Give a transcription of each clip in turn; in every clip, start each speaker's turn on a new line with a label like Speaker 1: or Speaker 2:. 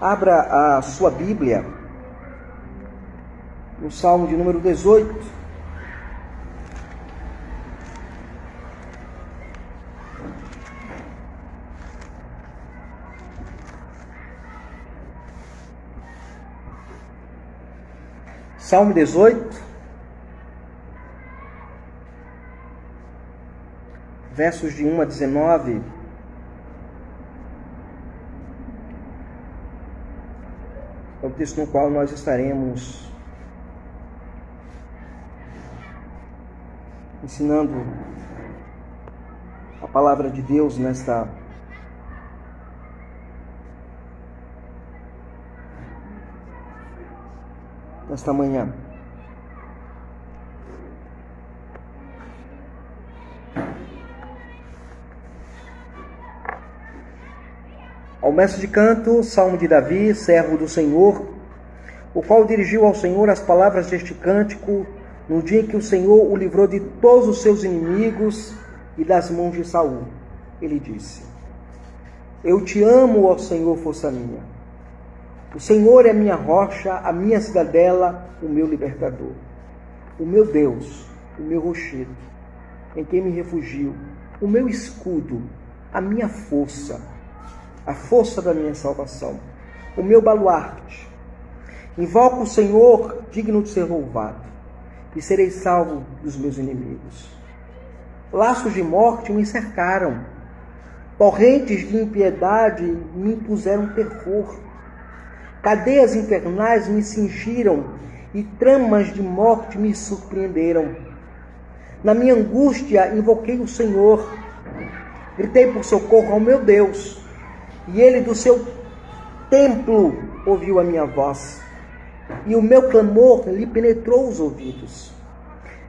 Speaker 1: Abra a sua Bíblia no Salmo de número 18. Salmo 18, versos de 1 a 19. É o texto no qual nós estaremos ensinando a palavra de Deus nesta manhã. Ao mestre de canto, salmo de Davi, servo do Senhor, o qual dirigiu ao Senhor as palavras deste cântico no dia em que o Senhor o livrou de todos os seus inimigos e das mãos de Saul. Ele disse: Eu te amo, ó Senhor, força minha. O Senhor é minha rocha, a minha cidadela, o meu libertador. O meu Deus, o meu rochedo, em quem me refugio, o meu escudo, a minha força, a força da minha salvação, o meu baluarte. Invoco o Senhor, digno de ser louvado, e serei salvo dos meus inimigos. Laços de morte me cercaram, torrentes de impiedade me impuseram terror. Cadeias infernais me cingiram e tramas de morte me surpreenderam. Na minha angústia invoquei o Senhor, gritei por socorro ao meu Deus, e ele do seu templo ouviu a minha voz, e o meu clamor lhe penetrou os ouvidos.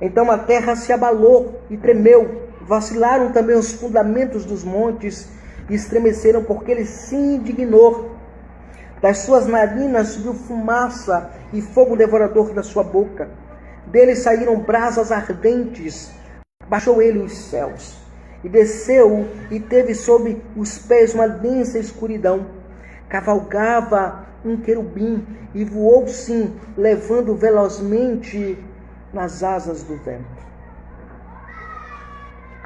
Speaker 1: Então a terra se abalou e tremeu, vacilaram também os fundamentos dos montes e estremeceram, porque ele se indignou. Das suas narinas subiu fumaça e fogo devorador da sua boca. Dele saíram brasas ardentes. Baixou ele os céus e desceu e teve sob os pés uma densa escuridão. Cavalgava um querubim e voou sim, levando velozmente nas asas do vento.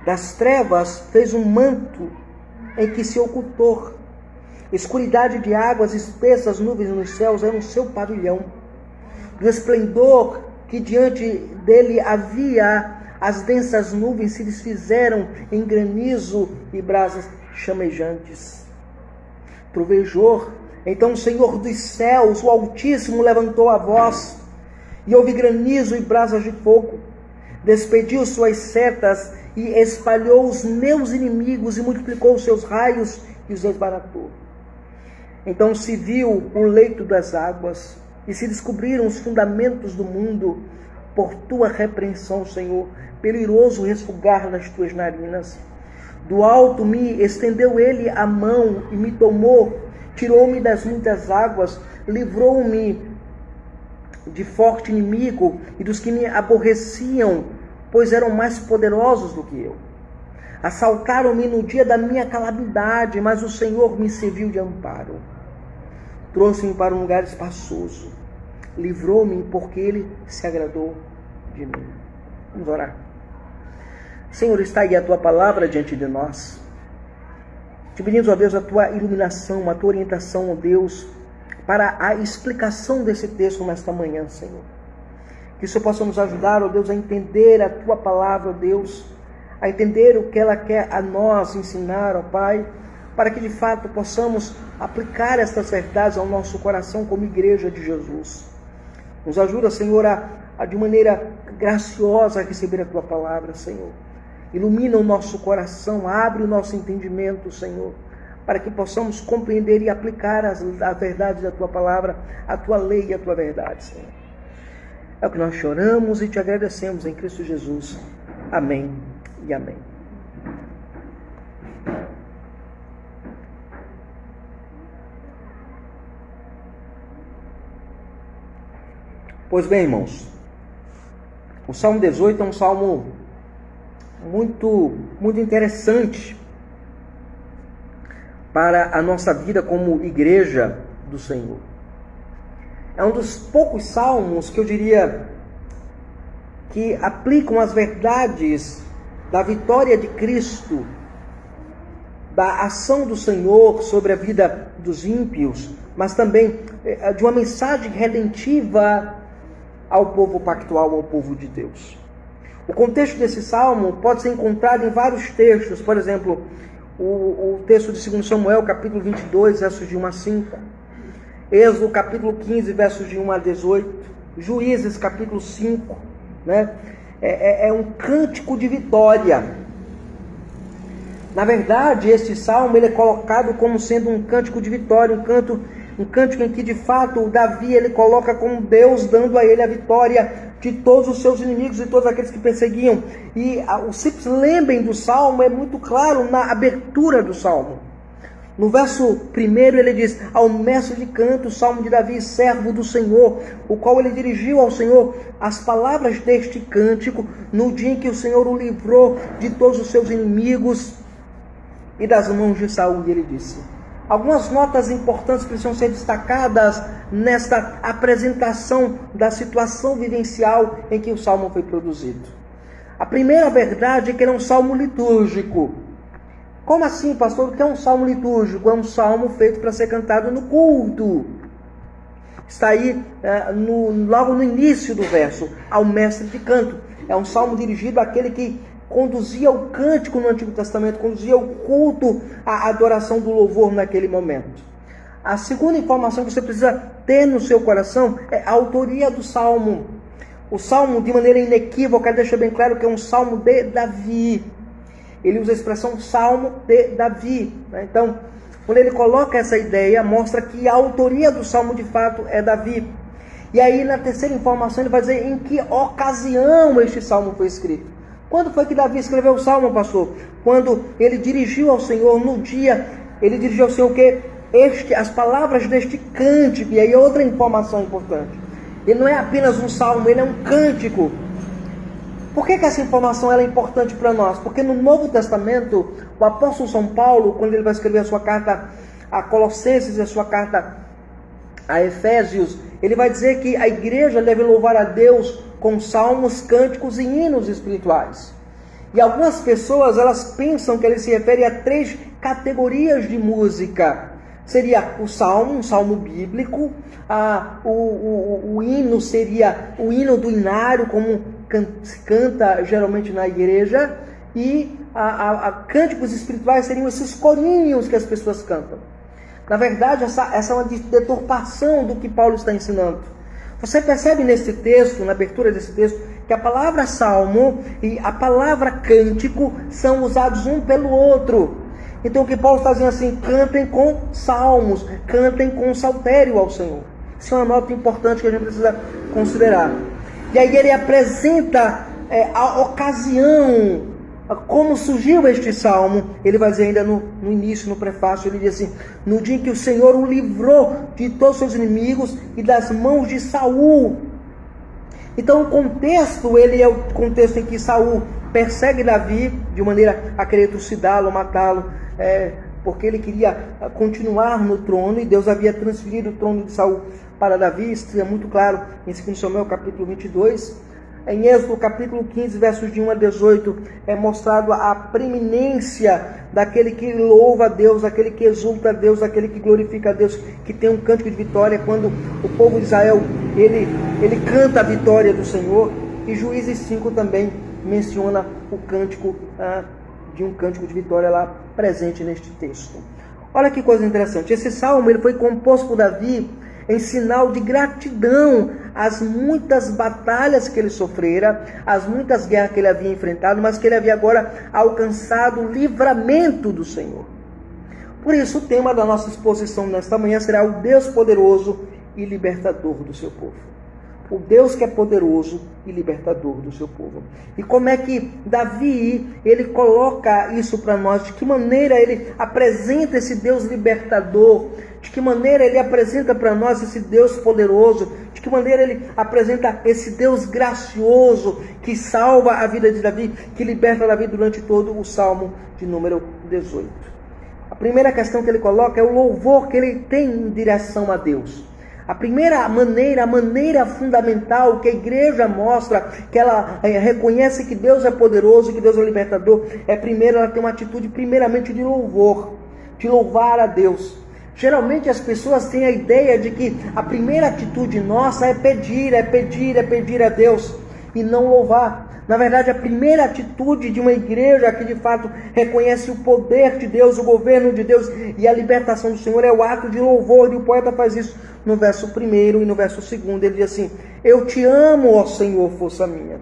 Speaker 1: Das trevas fez um manto em que se ocultou. Escuridade de águas, espessas nuvens nos céus eram o seu pavilhão. Do esplendor que diante dele havia, as densas nuvens se desfizeram em granizo e brasas chamejantes. Trovejou, então o Senhor dos céus, o Altíssimo, levantou a voz, e houve granizo e brasas de fogo. Despediu suas setas e espalhou os meus inimigos, e multiplicou os seus raios e os desbaratou. Então se viu o leito das águas, e se descobriram os fundamentos do mundo, por tua repreensão, Senhor, pelo iroso resfogar das tuas narinas. Do alto me estendeu ele a mão e me tomou, tirou-me das muitas águas, livrou-me de forte inimigo e dos que me aborreciam, pois eram mais poderosos do que eu. Assaltaram-me no dia da minha calamidade, mas o Senhor me serviu de amparo. Trouxe-me para um lugar espaçoso, livrou-me porque ele se agradou de mim. Vamos orar. Senhor, está aí a tua palavra diante de nós. Te pedimos, ó Deus, a tua iluminação, a tua orientação, ó Deus, para a explicação desse texto nesta manhã, Senhor. Que o Senhor possa nos ajudar, ó Deus, a entender a tua palavra, ó Deus, a entender o que ela quer a nós ensinar, ó Pai, para que de fato possamos aplicar estas verdades ao nosso coração como igreja de Jesus. Nos ajuda, Senhor, a de maneira graciosa receber a tua palavra, Senhor. Ilumina o nosso coração, abre o nosso entendimento, Senhor, para que possamos compreender e aplicar a verdade da tua palavra, a tua lei e a tua verdade, Senhor. É o que nós choramos e te agradecemos em Cristo Jesus. Amém e amém. Pois bem, irmãos, o Salmo 18 é um salmo muito interessante para a nossa vida como igreja do Senhor. É um dos poucos salmos que eu diria que aplicam as verdades da vitória de Cristo, da ação do Senhor sobre a vida dos ímpios, mas também de uma mensagem redentiva ao povo pactual, ao povo de Deus. O contexto desse salmo pode ser encontrado em vários textos, por exemplo, o texto de 2 Samuel, capítulo 22, versos de 1 a 5, Êxodo, capítulo 15, versos de 1 a 18, Juízes, capítulo 5, né? É um cântico de vitória. Na verdade, este salmo ele é colocado como sendo um cântico de vitória, um cântico em que de fato o Davi ele coloca como Deus dando a ele a vitória de todos os seus inimigos e todos aqueles que perseguiam. E o simples lembrem do salmo é muito claro na abertura do salmo. No verso 1 ele diz: ao mestre de canto, o salmo de Davi, servo do Senhor, o qual ele dirigiu ao Senhor as palavras deste cântico no dia em que o Senhor o livrou de todos os seus inimigos e das mãos de Saul. E ele disse: algumas notas importantes precisam ser destacadas nesta apresentação da situação vivencial em que o salmo foi produzido. A primeira verdade é que ele é um salmo litúrgico. Como assim, pastor? O que é um salmo litúrgico? É um salmo feito para ser cantado no culto. Está aí logo no início do verso, ao mestre de canto. É um salmo dirigido àquele que conduzia o cântico no Antigo Testamento, conduzia o culto, a adoração do louvor naquele momento. A segunda informação que você precisa ter no seu coração é a autoria do salmo. O salmo, de maneira inequívoca, deixa bem claro que é um salmo de Davi. Ele usa a expressão salmo de Davi. Então, quando ele coloca essa ideia, mostra que a autoria do salmo de fato é Davi. E aí, na terceira informação, ele vai dizer em que ocasião este salmo foi escrito. Quando foi que Davi escreveu o salmo, pastor? Quando ele dirigiu ao Senhor no dia, ele dirigiu ao Senhor o quê? As palavras deste cântico. E aí outra informação importante. Ele não é apenas um salmo, ele é um cântico. Por que essa informação ela é importante para nós? Porque no Novo Testamento, o apóstolo São Paulo, quando ele vai escrever a sua carta a Colossenses e a sua carta a Efésios, ele vai dizer que a igreja deve louvar a Deus com salmos, cânticos e hinos espirituais. E algumas pessoas, elas pensam que ele se refere a 3 categorias de música. Seria o salmo, um salmo bíblico, o hino seria o hino do inário, como se canta geralmente na igreja, e cânticos espirituais seriam esses corinhos que as pessoas cantam. Na verdade, essa é uma deturpação do que Paulo está ensinando. Você percebe nesse texto, na abertura desse texto, que a palavra salmo e a palavra cântico são usados um pelo outro. Então o que Paulo está dizendo assim: cantem com salmos, cantem com saltério ao Senhor. Isso é uma nota importante que a gente precisa considerar. E aí ele apresenta a ocasião, como surgiu este salmo. Ele vai dizer ainda no início, no prefácio, ele diz assim: no dia em que o Senhor o livrou de todos os seus inimigos e das mãos de Saul. Então o contexto, ele é o contexto em que Saul persegue Davi de maneira a querer trucidá-lo, matá-lo, porque ele queria continuar no trono, e Deus havia transferido o trono de Saul para Davi. Isso é muito claro em 2 Samuel capítulo 22. Em Êxodo capítulo 15, versos de 1 a 18, é mostrado a preeminência daquele que louva a Deus, aquele que exulta a Deus, aquele que glorifica a Deus, que tem um cântico de vitória, quando o povo de Israel, ele canta a vitória do Senhor. E Juízes 5 também menciona o cântico de um cântico de vitória lá presente neste texto. Olha que coisa interessante. Esse salmo ele foi composto por Davi em sinal de gratidão às muitas batalhas que ele sofrera, às muitas guerras que ele havia enfrentado, mas que ele havia agora alcançado o livramento do Senhor. Por isso, o tema da nossa exposição nesta manhã será o Deus poderoso e libertador do seu povo. O Deus que é poderoso e libertador do seu povo. E como é que Davi, ele coloca isso para nós? De que maneira ele apresenta esse Deus libertador? De que maneira ele apresenta para nós esse Deus poderoso? De que maneira ele apresenta esse Deus gracioso que salva a vida de Davi, que liberta Davi durante todo o Salmo de número 18? A A primeira questão que ele coloca é o louvor que ele tem em direção a Deus. A maneira fundamental que a igreja mostra, que ela reconhece que Deus é poderoso, que Deus é libertador, primeiro ela tem uma atitude primeiramente de louvor, de louvar a Deus. Geralmente as pessoas têm a ideia de que a primeira atitude nossa é pedir a Deus e não louvar. Na verdade, a primeira atitude de uma igreja que de fato reconhece o poder de Deus, o governo de Deus e a libertação do Senhor é o ato de louvor. E o poeta faz isso no verso 1 e no verso 2. Ele diz assim: eu te amo, ó Senhor, força minha.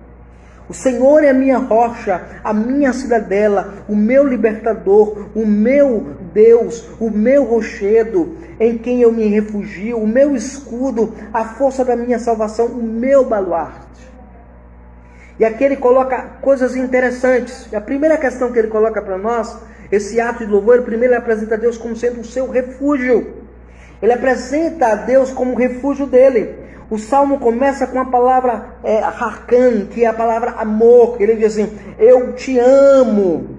Speaker 1: O Senhor é a minha rocha, a minha cidadela, o meu libertador, o meu Deus, o meu rochedo, em quem eu me refugio, o meu escudo, a força da minha salvação, o meu baluarte. E aqui ele coloca coisas interessantes. A primeira questão que ele coloca para nós, esse ato de louvor, primeiro ele apresenta a Deus como sendo o seu refúgio. Ele apresenta a Deus como o refúgio dele. O Salmo começa com a palavra harkan, que é a palavra amor. Ele diz assim: eu te amo.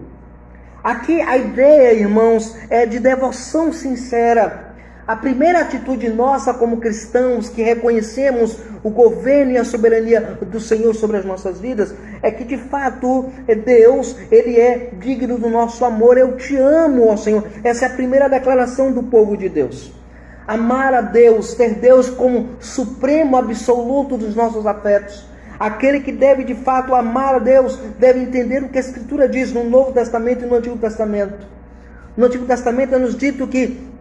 Speaker 1: Aqui a ideia, irmãos, é de devoção sincera. A primeira atitude nossa como cristãos que reconhecemos o governo e a soberania do Senhor sobre as nossas vidas é que de fato Deus, Ele é digno do nosso amor. Eu te amo, ó Senhor. Essa é a primeira declaração do povo de Deus. Amar a Deus, ter Deus como supremo absoluto dos nossos afetos. Aquele que deve de fato amar a Deus deve entender o que a Escritura diz no Novo Testamento e no Antigo Testamento. No Antigo Testamento é nos dito que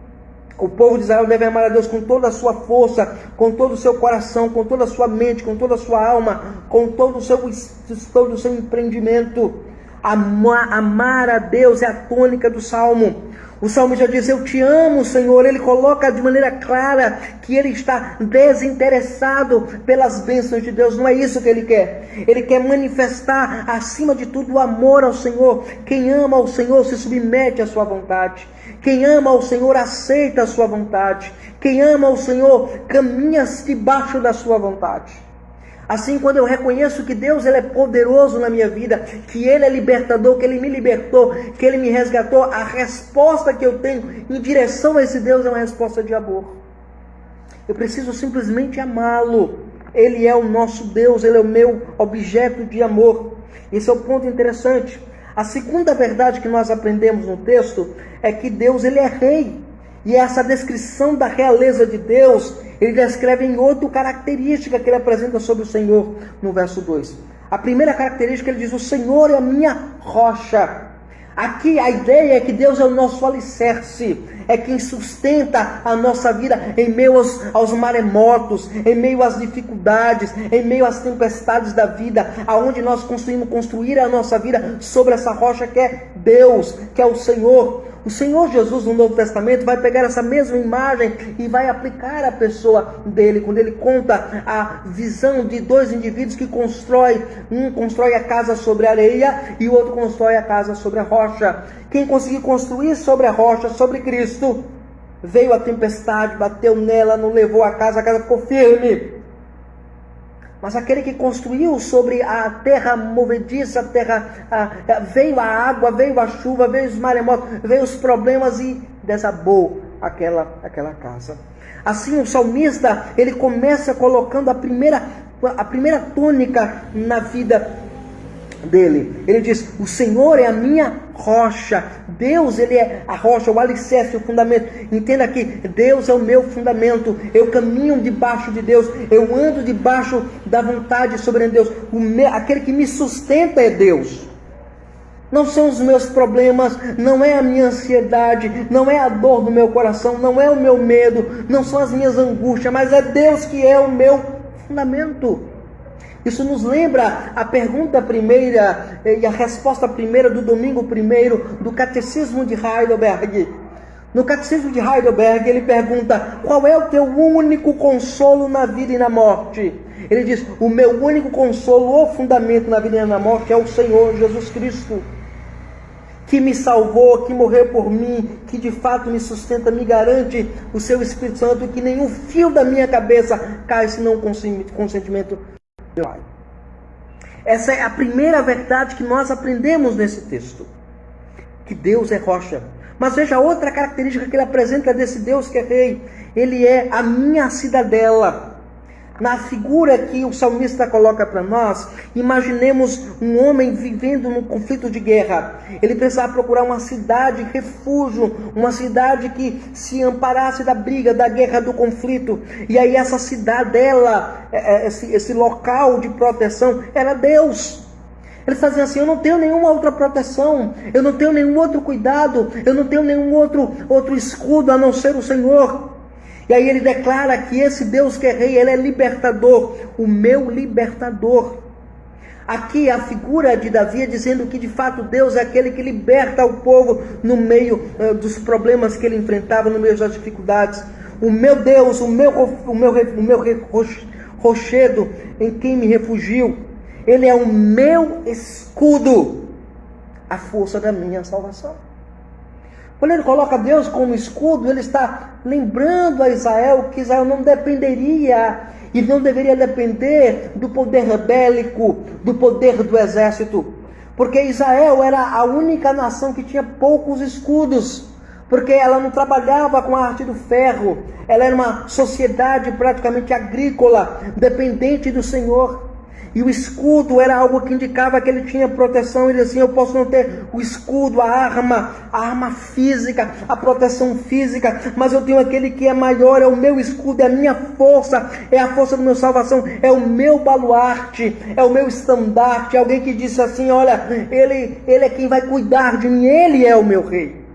Speaker 1: o povo de Israel deve amar a Deus com toda a sua força, com todo o seu coração, com toda a sua mente, com toda a sua alma, com todo o seu empreendimento. Amar a Deus é a tônica do Salmo. O Salmo já diz: eu te amo, Senhor. Ele coloca de maneira clara que ele está desinteressado pelas bênçãos de Deus. Não é isso que ele quer. Ele quer manifestar, acima de tudo, o amor ao Senhor. Quem ama ao Senhor se submete à sua vontade. Quem ama ao Senhor aceita a sua vontade. Quem ama ao Senhor caminha debaixo da sua vontade. Assim, quando eu reconheço que Deus ele é poderoso na minha vida, que Ele é libertador, que Ele me libertou, que Ele me resgatou, a resposta que eu tenho em direção a esse Deus é uma resposta de amor. Eu preciso simplesmente amá-lo. Ele é o nosso Deus, Ele é o meu objeto de amor. Esse é o ponto interessante. A segunda verdade que nós aprendemos no texto é que Deus ele é rei. E essa descrição da realeza de Deus, ele descreve em outra característica que ele apresenta sobre o Senhor no verso 2. A primeira característica, ele diz: o Senhor é a minha rocha. Aqui a ideia é que Deus é o nosso alicerce, é quem sustenta a nossa vida em meio aos maremotos, em meio às dificuldades, em meio às tempestades da vida, aonde nós construir a nossa vida sobre essa rocha que é Deus, que é o Senhor. O Senhor Jesus no Novo Testamento vai pegar essa mesma imagem e vai aplicar a pessoa dele, quando ele conta a visão de dois indivíduos que um constrói a casa sobre a areia e o outro constrói a casa sobre a rocha. Quem conseguiu construir sobre a rocha, sobre Cristo, veio a tempestade, bateu nela, não levou a casa ficou firme. Mas aquele que construiu sobre a terra movediça, veio a água, veio a chuva, veio os maremotos, veio os problemas e desabou aquela casa. Assim o salmista, ele começa colocando a primeira tônica na vida dele. Ele diz: o Senhor é a minha rocha. Deus, ele é a rocha, o alicerce, o fundamento. Entenda que Deus é o meu fundamento. Eu caminho debaixo de Deus. Eu ando debaixo da vontade soberana de Deus. Aquele que me sustenta é Deus. Não são os meus problemas, não é a minha ansiedade, não é a dor do meu coração, não é o meu medo, não são as minhas angústias, mas é Deus que é o meu fundamento. Isso nos lembra a pergunta primeira e a resposta primeira do domingo primeiro do Catecismo de Heidelberg. No Catecismo de Heidelberg ele pergunta: qual é o teu único consolo na vida e na morte? Ele diz: o meu único consolo ou fundamento na vida e na morte é o Senhor Jesus Cristo, que me salvou, que morreu por mim, que de fato me sustenta, me garante o seu Espírito Santo, que nenhum fio da minha cabeça cai senão com consentimento. Essa é a primeira verdade que nós aprendemos nesse texto, que Deus é rocha. Mas veja outra característica que ele apresenta desse Deus que é rei. Ele é a minha cidadela. Na figura que o salmista coloca para nós, imaginemos um homem vivendo num conflito de guerra. Ele precisava procurar uma cidade, refúgio, uma cidade que se amparasse da briga, da guerra, do conflito. E aí essa cidadela, esse local de proteção, era Deus. Ele fazia assim: eu não tenho nenhuma outra proteção, eu não tenho nenhum outro cuidado, eu não tenho nenhum outro escudo a não ser o Senhor. E aí ele declara que esse Deus que é rei, ele é libertador, o meu libertador. Aqui a figura de Davi é dizendo que de fato Deus é aquele que liberta o povo no meio dos problemas que ele enfrentava, no meio das dificuldades. O meu Deus, o meu rochedo em quem me refugio, ele é o meu escudo, a força da minha salvação. Quando ele coloca Deus como escudo, ele está lembrando a Israel que Israel não dependeria e não deveria depender do poder bélico, do poder do exército. Porque Israel era a única nação que tinha poucos escudos. Porque ela não trabalhava com a arte do ferro. Ela era uma sociedade praticamente agrícola, dependente do Senhor. E o escudo era algo que indicava que ele tinha proteção. Ele dizia assim: eu posso não ter o escudo, a arma física, a proteção física, mas eu tenho aquele que é maior, é o meu escudo, é a minha força, é a força da minha salvação, é o meu baluarte, é o meu estandarte. Alguém que disse assim: olha, ele é quem vai cuidar de mim, ele é o meu rei.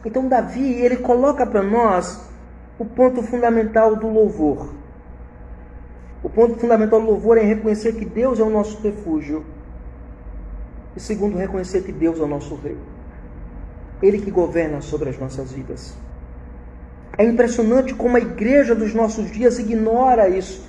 Speaker 1: Então Davi, ele coloca para nós o ponto fundamental do louvor. O ponto fundamental do louvor é reconhecer que Deus é o nosso refúgio. E segundo, reconhecer que Deus é o nosso rei. Ele que governa sobre as nossas vidas. É impressionante como a igreja dos nossos dias ignora isso.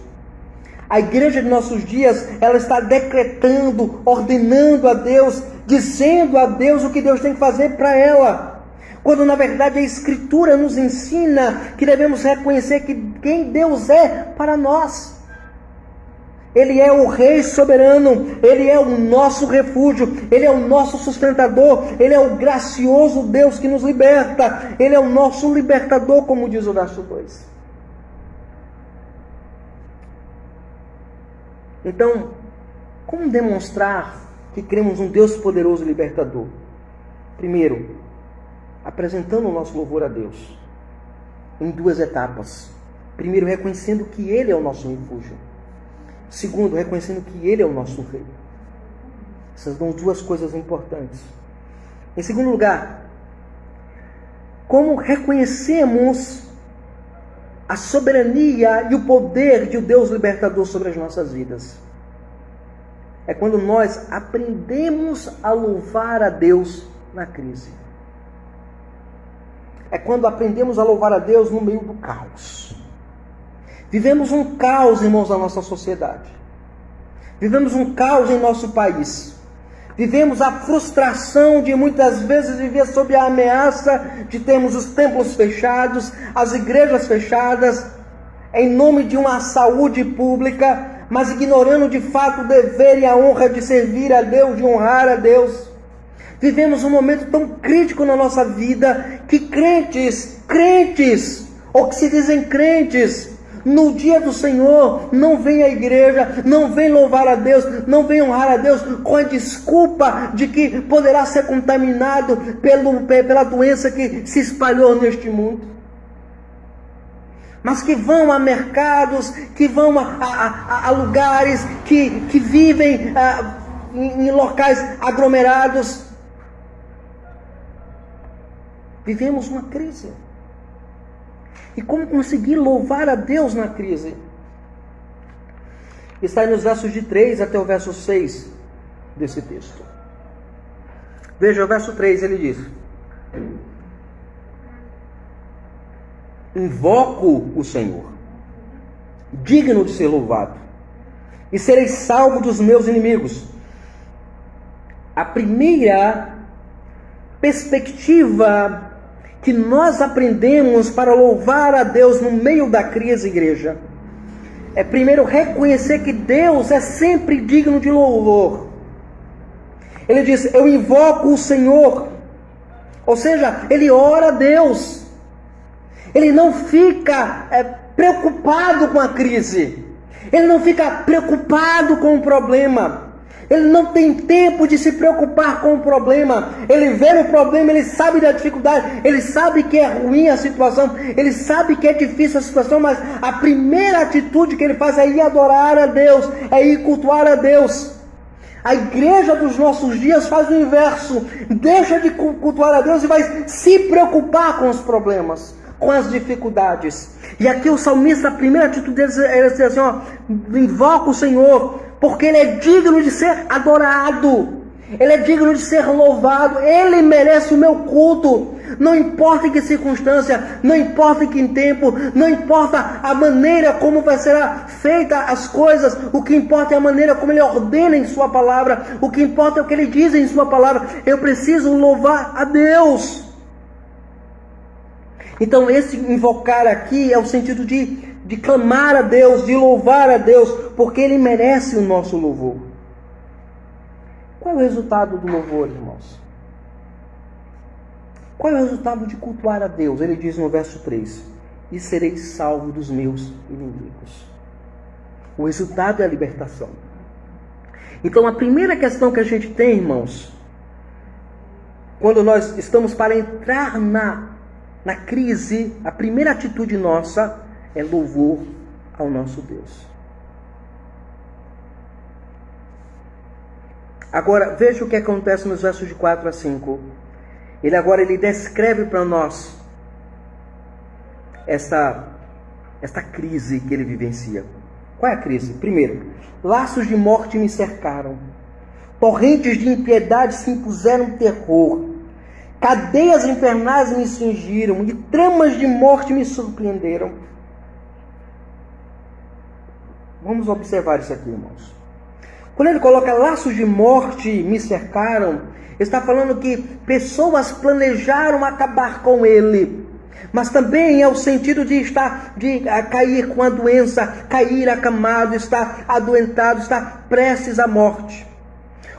Speaker 1: A igreja de nossos dias, ela está decretando, ordenando a Deus, dizendo a Deus o que Deus tem que fazer para ela. Quando na verdade a Escritura nos ensina que devemos reconhecer que quem Deus é para nós. Ele é o Rei soberano, Ele é o nosso refúgio, Ele é o nosso sustentador, Ele é o gracioso Deus que nos liberta, Ele é o nosso libertador, como diz o verso 2. Então, como demonstrar que cremos um Deus poderoso e libertador? Primeiro, apresentando o nosso louvor a Deus, em duas etapas. Primeiro, reconhecendo que Ele é o nosso refúgio. Segundo, reconhecendo que Ele é o nosso Rei. Essas são duas coisas importantes. Em segundo lugar, como reconhecemos a soberania e o poder de um Deus libertador sobre as nossas vidas? É quando nós aprendemos a louvar a Deus na crise. É quando aprendemos a louvar a Deus no meio do caos. Vivemos um caos, irmãos, na nossa sociedade. Vivemos um caos em nosso país. Vivemos a frustração de muitas vezes viver sob a ameaça de termos os templos fechados, as igrejas fechadas, em nome de uma saúde pública, mas ignorando de fato o dever e a honra de servir a Deus, de honrar a Deus. Vivemos um momento tão crítico na nossa vida que crentes, ou que se dizem crentes, no dia do Senhor, não vem à igreja, não vem louvar a Deus, não vem honrar a Deus, com a desculpa de que poderá ser contaminado pela doença que se espalhou neste mundo. Mas que vão a mercados, que vão a lugares, que vivem em locais aglomerados. Vivemos uma crise. E como conseguir louvar a Deus na crise? Está aí nos versos de 3 até o verso 6 desse texto. Veja o verso 3, ele diz: invoco o Senhor, digno de ser louvado, e serei salvo dos meus inimigos. A primeira perspectiva que nós aprendemos para louvar a Deus no meio da crise, igreja, é primeiro reconhecer que Deus é sempre digno de louvor. Ele diz: eu invoco o Senhor, Ou seja, ele ora a Deus. Ele não fica preocupado com a crise. Ele não fica preocupado com o problema. Ele não tem tempo de se preocupar com o problema. Ele vê o problema, ele sabe da dificuldade, ele sabe que é ruim a situação, ele sabe que é difícil a situação, mas a primeira atitude que ele faz é ir adorar a Deus, é ir cultuar a Deus. A igreja dos nossos dias faz o inverso, deixa de cultuar a Deus e vai se preocupar com os problemas, com as dificuldades. E aqui o salmista, a primeira atitude dele é dizer assim, invoca o Senhor, porque Ele é digno de ser adorado, Ele é digno de ser louvado, Ele merece o meu culto, não importa em que circunstância, não importa em que tempo, não importa a maneira como vai ser feita as coisas, o que importa é a maneira como Ele ordena em Sua palavra, o que importa é o que Ele diz em Sua palavra. Eu preciso louvar a Deus. Então esse invocar aqui é o sentido de clamar a Deus, de louvar a Deus, porque Ele merece o nosso louvor. Qual é o resultado do louvor, irmãos? Qual é o resultado de cultuar a Deus? Ele diz no verso 3, e serei salvo dos meus inimigos. O resultado é a libertação. Então a primeira questão que a gente tem, irmãos, quando nós estamos para entrar na crise, a primeira atitude nossa é louvor ao nosso Deus. Agora, veja o que acontece nos versos de 4 a 5. Ele descreve para nós esta crise que ele vivencia. Qual é a crise? Primeiro, laços de morte me cercaram, torrentes de impiedade se impuseram terror, cadeias infernais me cingiram e tramas de morte me surpreenderam. Vamos observar isso aqui, irmãos. Quando ele coloca laços de morte me cercaram, está falando que pessoas planejaram acabar com ele. Mas também é o sentido de cair com a doença, cair acamado, estar adoentado, estar prestes à morte.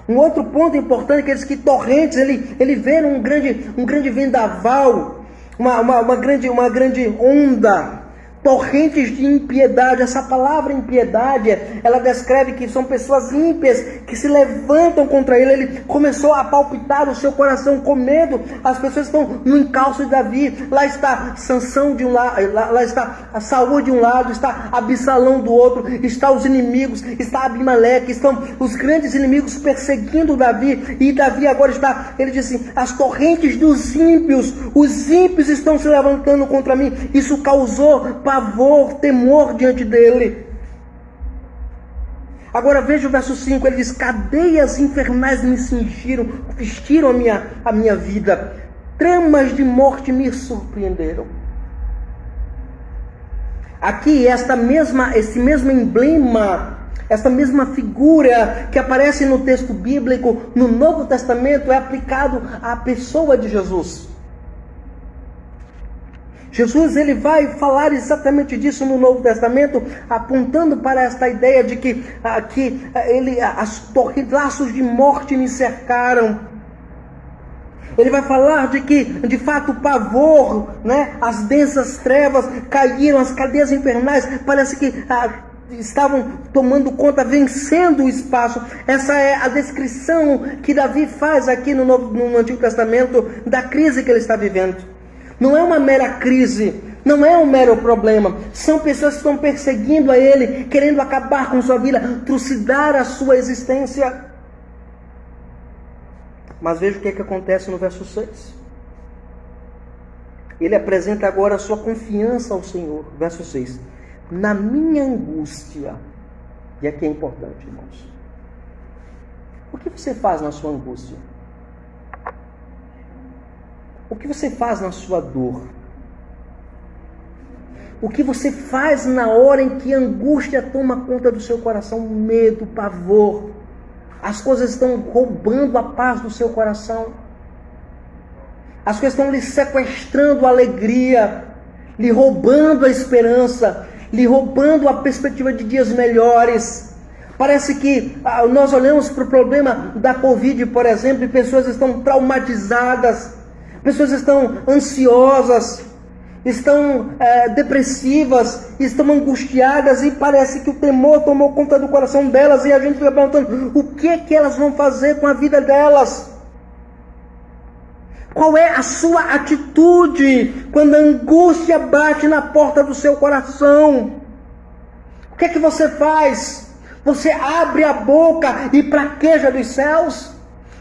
Speaker 1: Um outro ponto importante é que diz que torrentes, ele vê um grande vendaval, uma grande onda, torrentes de impiedade. Essa palavra impiedade, ela descreve que são pessoas ímpias que se levantam contra ele. Ele começou a palpitar o seu coração com medo. As pessoas estão no encalço de Davi. Lá está Sansão de um lado, lá está a Saúl de um lado, está Absalão do outro, está os inimigos, está Abimeleque, estão os grandes inimigos perseguindo Davi. E Davi agora está, ele diz assim, as torrentes dos ímpios, os ímpios estão se levantando contra mim. Isso causou pavor, temor diante dele. Agora veja o verso 5, ele diz, cadeias infernais me cingiram, vestiram a minha vida, tramas de morte me surpreenderam. Aqui, esse mesmo emblema, essa mesma figura que aparece no texto bíblico, no Novo Testamento, é aplicado à pessoa de Jesus. Jesus, ele vai falar exatamente disso no Novo Testamento, apontando para esta ideia de que laços de morte me cercaram. Ele vai falar de que, de fato, o pavor, as densas trevas caíram, as cadeias infernais, parece que estavam tomando conta, vencendo o espaço. Essa é a descrição que Davi faz aqui no Antigo Testamento da crise que ele está vivendo. Não é uma mera crise, não é um mero problema. São pessoas que estão perseguindo a ele, querendo acabar com sua vida, trucidar a sua existência. Mas veja o que acontece no verso 6. Ele apresenta agora a sua confiança ao Senhor. Verso 6. Na minha angústia. E aqui é importante, irmãos. O que você faz na sua angústia? O que você faz na sua dor? O que você faz na hora em que a angústia toma conta do seu coração? Medo, pavor. As coisas estão roubando a paz do seu coração. As coisas estão lhe sequestrando a alegria, lhe roubando a esperança, lhe roubando a perspectiva de dias melhores. Parece que nós olhamos para o problema da Covid, por exemplo, e pessoas estão traumatizadas. Pessoas estão ansiosas, estão depressivas, estão angustiadas e parece que o temor tomou conta do coração delas e a gente fica perguntando o que é que elas vão fazer com a vida delas. Qual é a sua atitude quando a angústia bate na porta do seu coração? O que é que você faz? Você abre a boca e praqueja dos céus?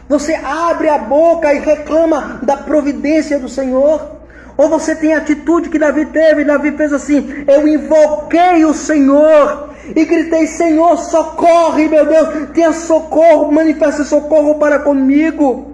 Speaker 1: Você abre a boca e reclama da providência do Senhor? Ou você tem a atitude que Davi teve? Davi fez assim: eu invoquei o Senhor e gritei: Senhor, socorre, meu Deus, tenha socorro, manifeste socorro para comigo.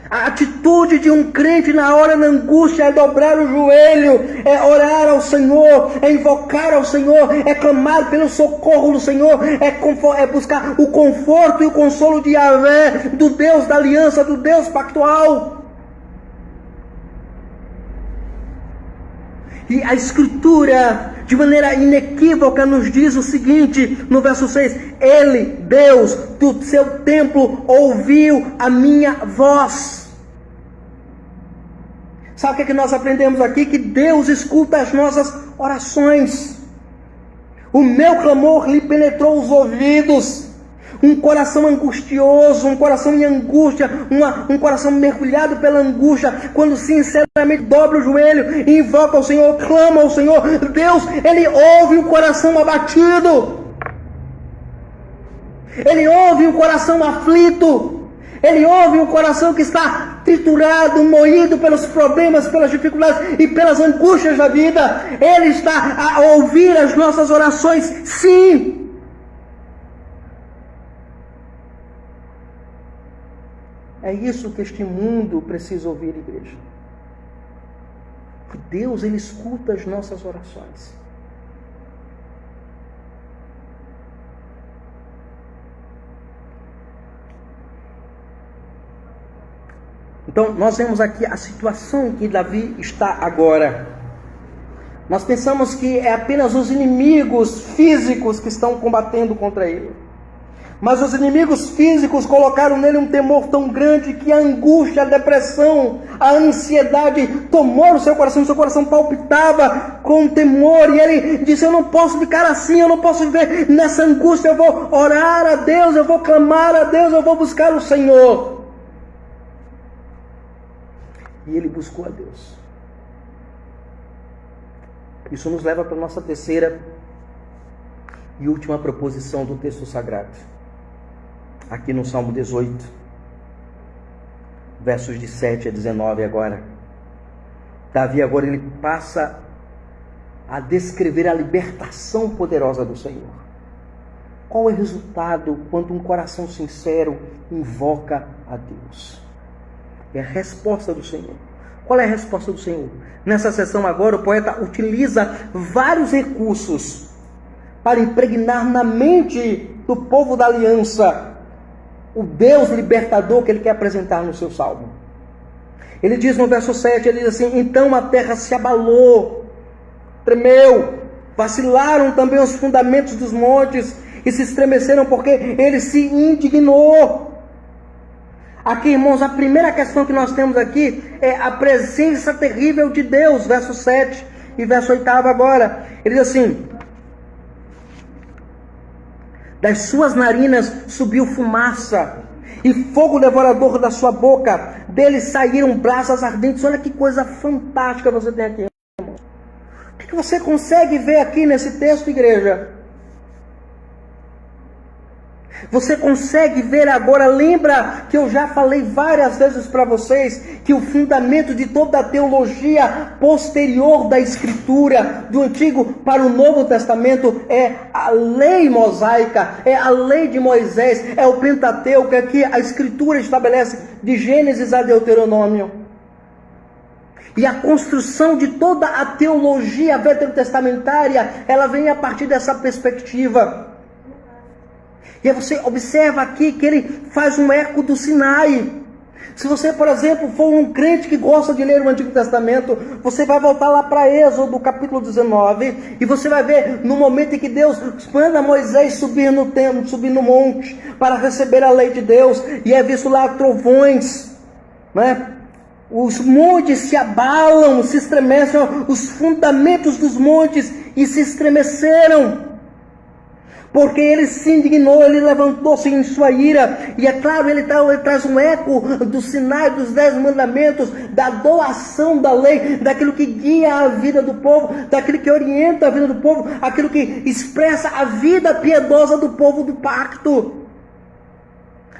Speaker 1: A atitude de um crente na hora da angústia é dobrar o joelho, é orar ao Senhor, é invocar ao Senhor, é clamar pelo socorro do Senhor, é buscar o conforto e o consolo de Yahvé, do Deus da aliança, do Deus pactual. E a Escritura, de maneira inequívoca, nos diz o seguinte, no verso 6: Ele, Deus, do seu templo, ouviu a minha voz. Sabe o que é que nós aprendemos aqui? Que Deus escuta as nossas orações. O meu clamor lhe penetrou os ouvidos. Um coração angustioso, um coração em angústia, um coração mergulhado pela angústia, quando sinceramente dobra o joelho e invoca ao Senhor, clama ao Senhor, Deus, Ele ouve o coração abatido, Ele ouve o coração aflito, Ele ouve o coração que está triturado, moído pelos problemas, pelas dificuldades e pelas angústias da vida. Ele está a ouvir as nossas orações, sim. É isso que este mundo precisa ouvir, igreja. Que Deus, Ele escuta as nossas orações. Então, nós vemos aqui a situação em que Davi está agora. Nós pensamos que é apenas os inimigos físicos que estão combatendo contra ele. Mas os inimigos físicos colocaram nele um temor tão grande que a angústia, a depressão, a ansiedade tomou o seu coração palpitava com temor, e ele disse: eu não posso ficar assim, eu não posso viver nessa angústia, eu vou orar a Deus, eu vou clamar a Deus, eu vou buscar o Senhor. E ele buscou a Deus. Isso nos leva para a nossa terceira e última proposição do texto sagrado. Aqui no Salmo 18, versos de 7 a 19 agora. Davi agora ele passa a descrever a libertação poderosa do Senhor. Qual é o resultado quando um coração sincero invoca a Deus? É a resposta do Senhor. Qual é a resposta do Senhor? Nessa sessão agora o poeta utiliza vários recursos para impregnar na mente do povo da aliança o Deus libertador que ele quer apresentar no seu salmo. Ele diz no verso 7, ele diz assim: então a terra se abalou, tremeu, vacilaram também os fundamentos dos montes e se estremeceram porque ele se indignou. Aqui, irmãos, a primeira questão que nós temos aqui é a presença terrível de Deus, verso 7 e verso 8 agora. Ele diz assim: das suas narinas subiu fumaça, e fogo devorador da sua boca, dele saíram brasas ardentes. Olha que coisa fantástica você tem aqui, irmão. O que você consegue ver aqui nesse texto, igreja? Você consegue ver agora, lembra que eu já falei várias vezes para vocês que o fundamento de toda a teologia posterior da Escritura, do Antigo para o Novo Testamento, é a lei mosaica, é a lei de Moisés, é o Pentateuco, é que a Escritura estabelece de Gênesis a Deuteronômio. E a construção de toda a teologia veterotestamentária, ela vem a partir dessa perspectiva. E aí você observa aqui que ele faz um eco do Sinai. Se você, por exemplo, for um crente que gosta de ler o Antigo Testamento, você vai voltar lá para Êxodo, capítulo 19, e você vai ver no momento em que Deus manda Moisés subir no templo, subir no monte, para receber a lei de Deus, e é visto lá trovões, né? Os montes se abalam, se estremecem, os fundamentos dos montes e se estremeceram. Porque ele se indignou, ele levantou-se em sua ira. E é claro, ele traz um eco do Sinai, dos 10 mandamentos, da doação da lei, daquilo que guia a vida do povo, daquilo que orienta a vida do povo, aquilo que expressa a vida piedosa do povo do pacto.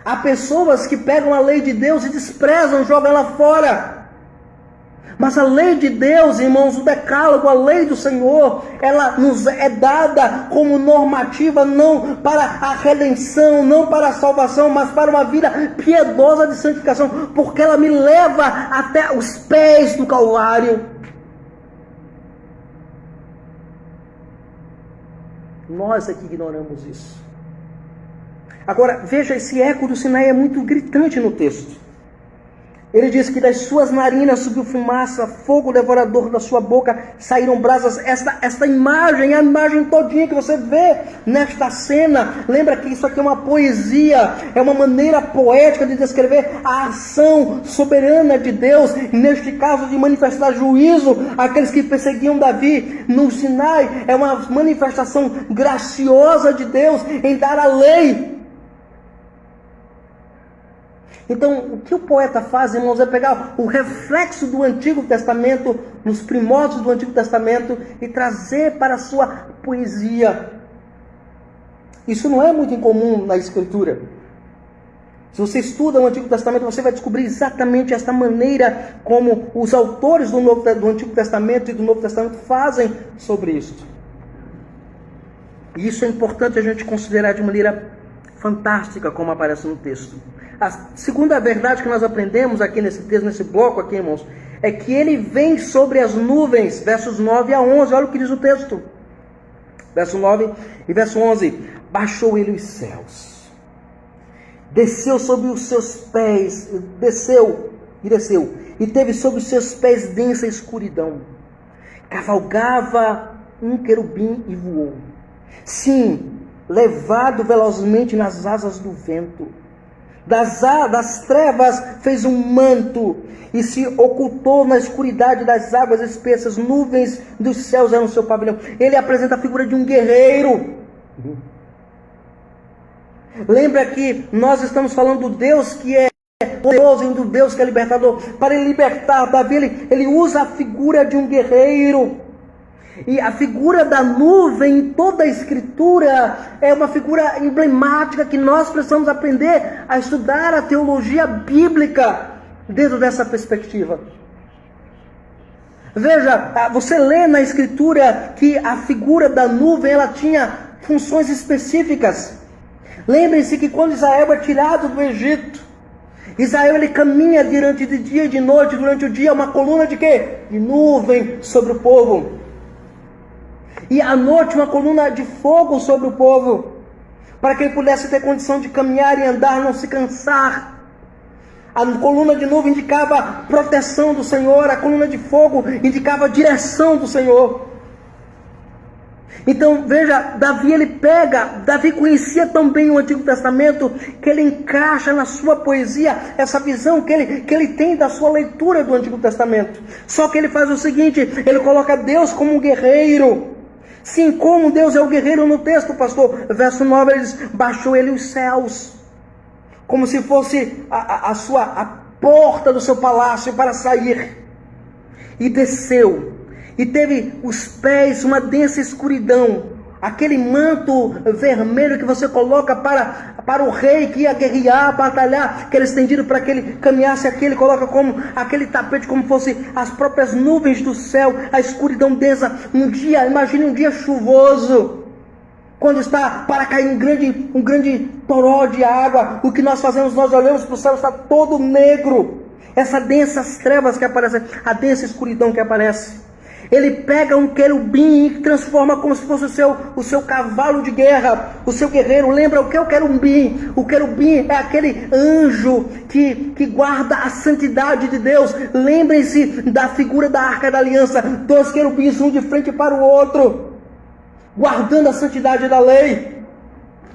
Speaker 1: Há pessoas que pegam a lei de Deus e desprezam, jogam ela fora. Mas a lei de Deus, irmãos, o decálogo, a lei do Senhor, ela nos é dada como normativa, não para a redenção, não para a salvação, mas para uma vida piedosa de santificação, porque ela me leva até os pés do Calvário. Nós aqui ignoramos isso. Agora, veja, esse eco do Sinai é muito gritante no texto. Ele diz que das suas narinas subiu fumaça, fogo devorador da sua boca saíram brasas. Esta imagem é a imagem todinha que você vê nesta cena. Lembra que isso aqui é uma poesia, é uma maneira poética de descrever a ação soberana de Deus. Neste caso de manifestar juízo àqueles que perseguiam Davi no Sinai. É uma manifestação graciosa de Deus em dar a lei. Então, o que o poeta faz, irmãos, é pegar o reflexo do Antigo Testamento, nos primórdios do Antigo Testamento, e trazer para a sua poesia. Isso não é muito incomum na Escritura. Se você estuda o Antigo Testamento, você vai descobrir exatamente esta maneira como os autores do Antigo Testamento e do Novo Testamento fazem sobre isso. E isso é importante a gente considerar de maneira fantástica, como aparece no texto. A segunda verdade que nós aprendemos aqui nesse texto, nesse bloco aqui, irmãos, é que ele vem sobre as nuvens, versos 9 a 11, olha o que diz o texto. Verso 9 e verso 11. Baixou ele os céus, desceu sobre os seus pés, desceu, e teve sobre os seus pés densa escuridão. Cavalgava um querubim e voou. Sim, levado velozmente nas asas do vento. Das trevas fez um manto e se ocultou na escuridade das águas espessas. Nuvens dos céus eram o seu pavilhão. Ele apresenta a figura de um guerreiro. Lembra que nós estamos falando do Deus que é poderoso e do Deus que é libertador. Para ele libertar Davi, ele usa a figura de um guerreiro. E a figura da nuvem em toda a Escritura é uma figura emblemática que nós precisamos aprender a estudar a teologia bíblica dentro dessa perspectiva. Veja, você lê na Escritura que a figura da nuvem ela tinha funções específicas. Lembre-se que quando Israel é tirado do Egito, Israel ele caminha durante de dia e de noite. Durante o dia uma coluna de quê? De nuvem sobre o povo. E à noite uma coluna de fogo sobre o povo, para que ele pudesse ter condição de caminhar e andar, não se cansar. A coluna de nuvem indicava proteção do Senhor, a coluna de fogo indicava a direção do Senhor. Então veja, Davi conhecia tão bem o Antigo Testamento, que ele encaixa na sua poesia essa visão que ele tem da sua leitura do Antigo Testamento. Só que ele faz o seguinte, ele coloca Deus como um guerreiro. Sim, como Deus é o guerreiro no texto, pastor. Verso 9, ele diz, baixou ele os céus, como se fosse a porta do seu palácio para sair. E desceu, e teve os pés uma densa escuridão. Aquele manto vermelho que você coloca para o rei que ia guerrear, batalhar, que era estendido para que ele caminhasse aqui, ele coloca como aquele tapete, como fosse as próprias nuvens do céu, a escuridão densa. Imagine um dia chuvoso, quando está para cair um grande toró de água. O que nós fazemos? Nós olhamos para o céu, está todo negro. Essa densas trevas que aparecem, a densa escuridão que aparece. Ele pega um querubim e transforma como se fosse o seu cavalo de guerra, o seu guerreiro. Lembra o que é o querubim? O querubim é aquele anjo que guarda a santidade de Deus. Lembrem-se da figura da Arca da Aliança. 2 querubins, um de frente para o outro, guardando a santidade da lei,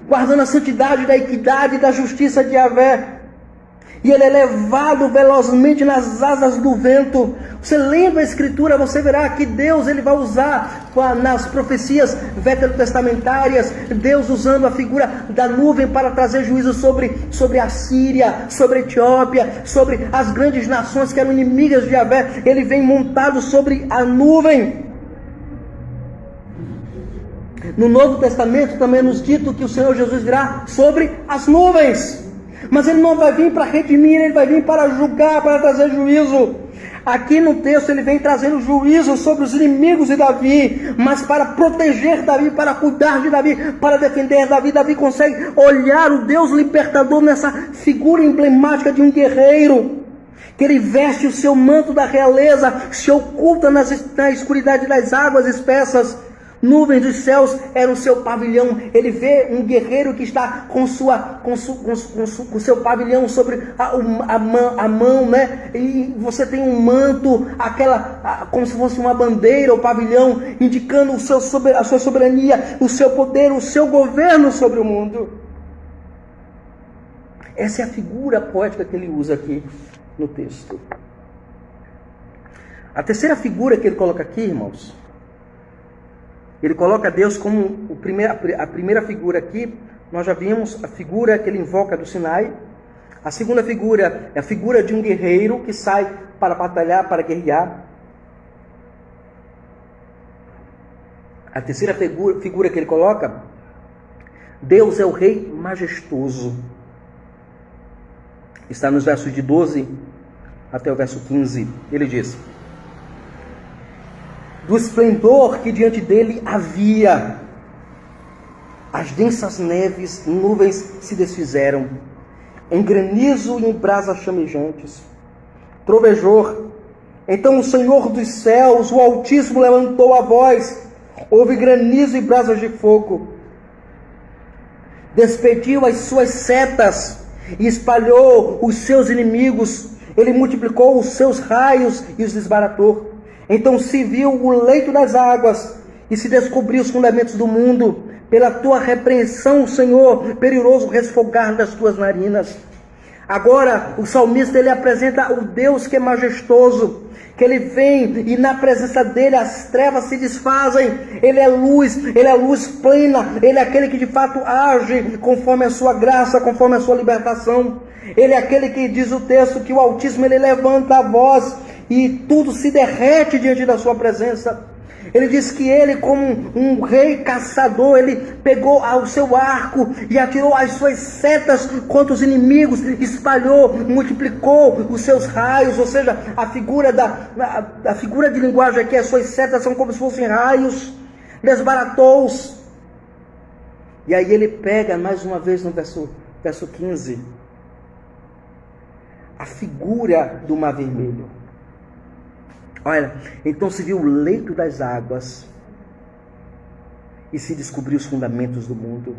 Speaker 1: guardando a santidade da equidade e da justiça de Yahvé. E ele é levado velozmente nas asas do vento. Você lembra a Escritura, você verá que Deus ele vai usar nas profecias veterotestamentárias, Deus usando a figura da nuvem para trazer juízo sobre a Síria, sobre a Etiópia, sobre as grandes nações que eram inimigas de Yahvé. Ele vem montado sobre a nuvem. No Novo Testamento também nos dito que o Senhor Jesus virá sobre as nuvens. Mas ele não vai vir para redimir, ele vai vir para julgar, para trazer juízo. Aqui no texto ele vem trazendo juízo sobre os inimigos de Davi, mas para proteger Davi, para cuidar de Davi, para defender Davi. Davi consegue olhar o Deus libertador nessa figura emblemática de um guerreiro, que ele veste o seu manto da realeza, se oculta na escuridade das águas espessas. Nuvens dos céus eram o seu pavilhão. Ele vê um guerreiro que está com seu pavilhão sobre a mão, né? E você tem um manto, como se fosse uma bandeira, o pavilhão, indicando a sua soberania, o seu poder, o seu governo sobre o mundo. Essa é a figura poética que ele usa aqui no texto. A terceira figura que ele coloca aqui, irmãos, ele coloca Deus como a primeira figura aqui. Nós já vimos a figura que ele invoca do Sinai. A segunda figura é a figura de um guerreiro que sai para batalhar, para guerrear. A terceira figura que ele coloca, Deus é o Rei majestoso. Está nos versos de 12 até o verso 15. Ele diz: do esplendor que diante dele havia, as densas neves, nuvens se desfizeram, em granizo e em brasas chamejantes. Trovejou. Então o Senhor dos céus, o Altíssimo, levantou a voz, houve granizo e brasas de fogo. Despediu as suas setas e espalhou os seus inimigos. Ele multiplicou os seus raios e os desbaratou. Então se viu o leito das águas e se descobriu os fundamentos do mundo. Pela tua repreensão, Senhor, perigoso resfogar das tuas narinas. Agora o salmista ele apresenta o Deus que é majestoso, que ele vem e na presença dele as trevas se desfazem. Ele é luz plena, ele é aquele que de fato age conforme a sua graça, conforme a sua libertação. Ele é aquele que diz o texto que o Altíssimo ele levanta a voz e tudo se derrete diante da sua presença. Ele diz que ele, como um rei caçador, ele pegou o seu arco e atirou as suas setas contra os inimigos, espalhou, multiplicou os seus raios, ou seja, a figura de linguagem aqui, as suas setas são como se fossem raios, desbaratou-os. E aí ele pega mais uma vez no verso 15, a figura do mar vermelho. Olha, então se viu o leito das águas e se descobriu os fundamentos do mundo.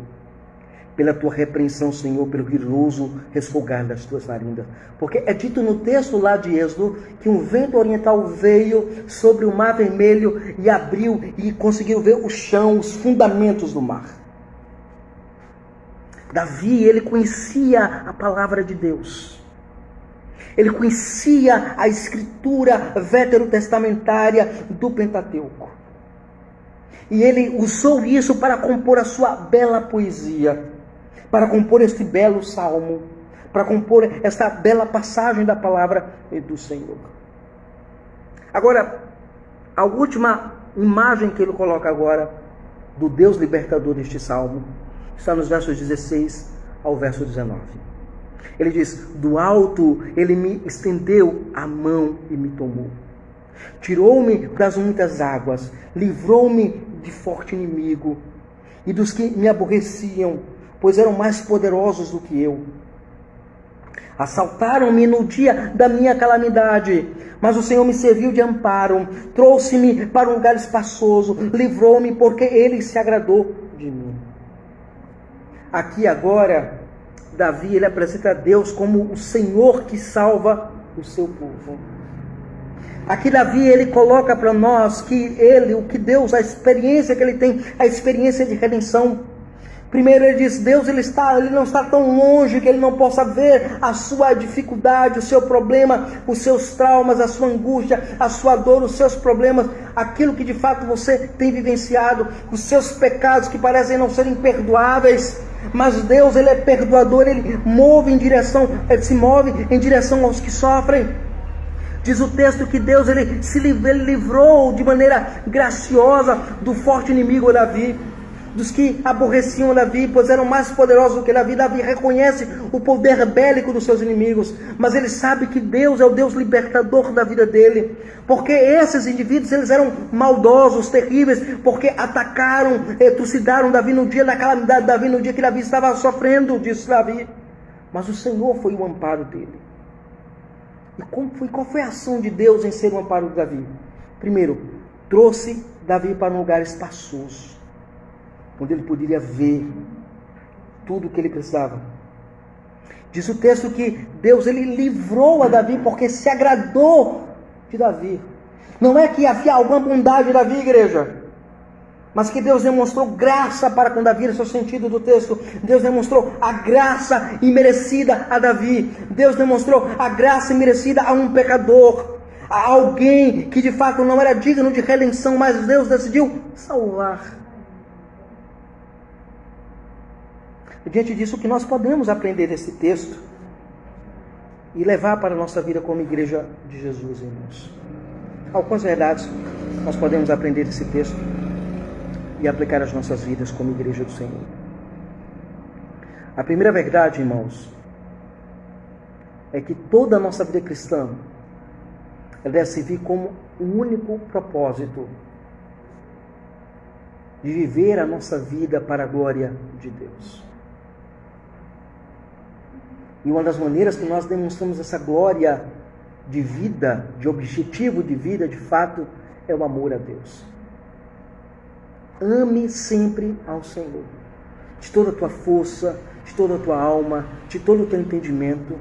Speaker 1: Pela tua repreensão, Senhor, pelo rigoroso resfogar das tuas narinas. Porque é dito no texto lá de Êxodo que um vento oriental veio sobre o mar vermelho e abriu e conseguiu ver o chão, os fundamentos do mar. Davi, ele conhecia a palavra de Deus. Ele conhecia a escritura veterotestamentária do Pentateuco. E ele usou isso para compor a sua bela poesia, para compor este belo salmo, para compor esta bela passagem da palavra do Senhor. Agora, a última imagem que ele coloca agora do Deus libertador deste salmo está nos versos 16 ao verso 19. Ele diz: do alto ele me estendeu a mão e me tomou. Tirou-me das muitas águas, livrou-me de forte inimigo e dos que me aborreciam, pois eram mais poderosos do que eu. Assaltaram-me no dia da minha calamidade, mas o Senhor me serviu de amparo, trouxe-me para um lugar espaçoso, livrou-me porque ele se agradou de mim. Aqui agora, Davi, ele apresenta a Deus como o Senhor que salva o seu povo. Aqui Davi, ele coloca para nós que ele, o que Deus, a experiência que ele tem, a experiência de redenção. Primeiro ele diz, Deus ele não está tão longe que ele não possa ver a sua dificuldade, o seu problema, os seus traumas, a sua angústia, a sua dor, os seus problemas, aquilo que de fato você tem vivenciado, os seus pecados que parecem não serem perdoáveis. Mas Deus ele é perdoador, ele se move em direção aos que sofrem. Diz o texto que Deus ele livrou de maneira graciosa do forte inimigo Davi, dos que aborreciam Davi, pois eram mais poderosos do que Davi. Davi reconhece o poder bélico dos seus inimigos, mas ele sabe que Deus é o Deus libertador da vida dele, porque esses indivíduos eles eram maldosos, terríveis, porque atacaram, trucidaram Davi no dia da calamidade de Davi, no dia que Davi estava sofrendo, disse Davi. Mas o Senhor foi o amparo dele. E qual foi a ação de Deus em ser o amparo de Davi? Primeiro, trouxe Davi para um lugar espaçoso, onde ele poderia ver tudo o que ele precisava. Diz o texto que Deus ele livrou a Davi porque se agradou de Davi. Não é que havia alguma bondade em Davi, igreja, mas que Deus demonstrou graça para com Davi. Esse é o sentido do texto. Deus demonstrou a graça imerecida a Davi. Deus demonstrou a graça imerecida a um pecador, a alguém que de fato não era digno de redenção, mas Deus decidiu salvar. Diante disso, o que nós podemos aprender desse texto e levar para a nossa vida como igreja de Jesus, irmãos? Algumas verdades nós podemos aprender desse texto e aplicar às nossas vidas como igreja do Senhor. A primeira verdade, irmãos, é que toda a nossa vida cristã ela deve servir como um único propósito de viver a nossa vida para a glória de Deus. E uma das maneiras que nós demonstramos essa glória de vida, de objetivo de vida, de fato, é o amor a Deus. Ame sempre ao Senhor, de toda a tua força, de toda a tua alma, de todo o teu entendimento.